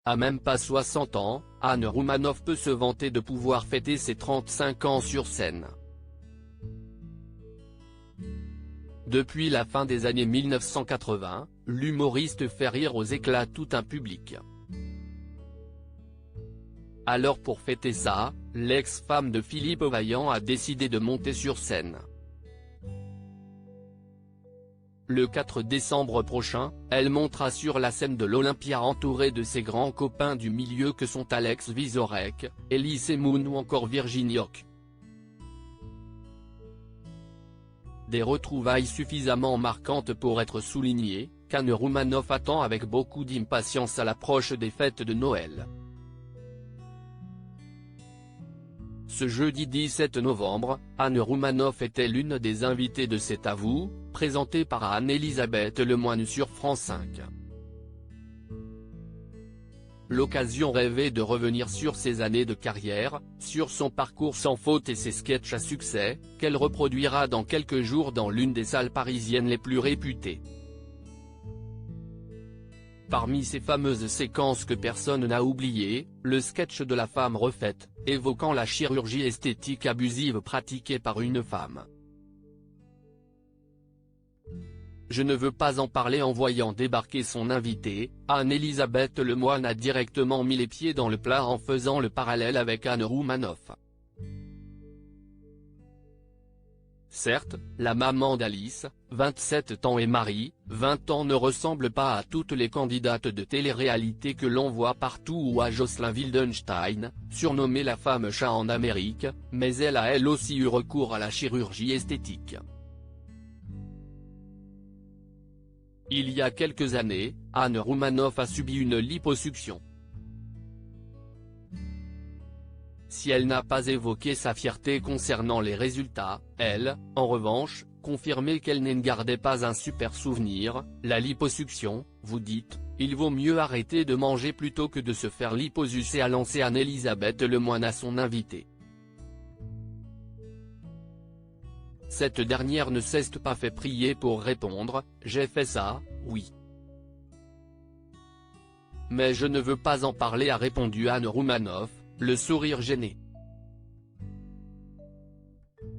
À même pas 60 ans, Anne Roumanoff peut se vanter de pouvoir fêter ses 35 ans sur scène. Depuis la fin des années 1980, l'humoriste fait rire aux éclats tout un public. Alors pour fêter ça, l'ex-femme de Philippe Vaillant a décidé de monter sur scène. Le 4 décembre prochain, elle montera sur la scène de l'Olympia entourée de ses grands copains du milieu que sont Alex Vizorek, Elise Moon ou encore Virginie Hoc. Des retrouvailles suffisamment marquantes pour être soulignées, qu'Anne Roumanoff attend avec beaucoup d'impatience à l'approche des fêtes de Noël. Ce jeudi 17 novembre, Anne Roumanoff était l'une des invitées de C'est à vous, présenté par Anne-Elisabeth Lemoine sur France 5. L'occasion rêvée de revenir sur ses années de carrière, sur son parcours sans faute et ses sketchs à succès, qu'elle reproduira dans quelques jours dans l'une des salles parisiennes les plus réputées. Parmi ces fameuses séquences que personne n'a oubliées, le sketch de la femme refaite, évoquant la chirurgie esthétique abusive pratiquée par une femme. Je ne veux pas en parler. En voyant débarquer son invitée, Anne-Elisabeth Lemoine a directement mis les pieds dans le plat en faisant le parallèle avec Anne Roumanoff. Certes, la maman d'Alice, 27 ans et Marie, 20 ans ne ressemble pas à toutes les candidates de télé-réalité que l'on voit partout ou à Jocelyn Wildenstein, surnommée la femme chat en Amérique, mais elle a elle aussi eu recours à la chirurgie esthétique. Il y a quelques années, Anne Roumanoff a subi une liposuction. Si elle n'a pas évoqué sa fierté concernant les résultats, elle, en revanche, confirmait qu'elle ne gardait pas un super souvenir. La liposuction, vous dites, il vaut mieux arrêter de manger plutôt que de se faire liposucer, a lancé Anne-Elisabeth Lemoine à son invité. Cette dernière ne s'est pas fait prier pour répondre « J'ai fait ça, oui. Mais je ne veux pas en parler », a répondu Anne Roumanoff, le sourire gêné.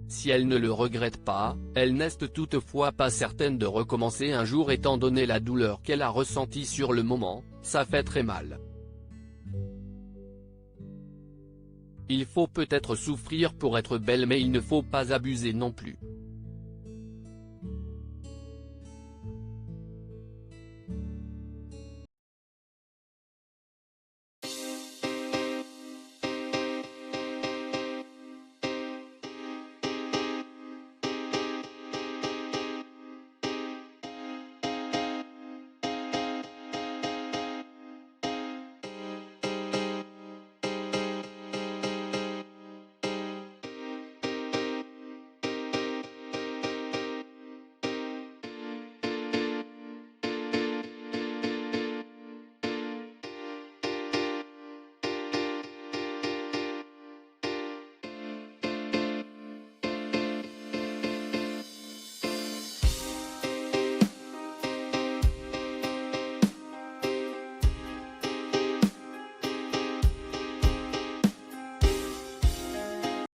Si elle ne le regrette pas, elle n'est toutefois pas certaine de recommencer un jour étant donné la douleur qu'elle a ressentie sur le moment. Ça fait très mal. Il faut peut-être souffrir pour être belle, mais il ne faut pas abuser non plus.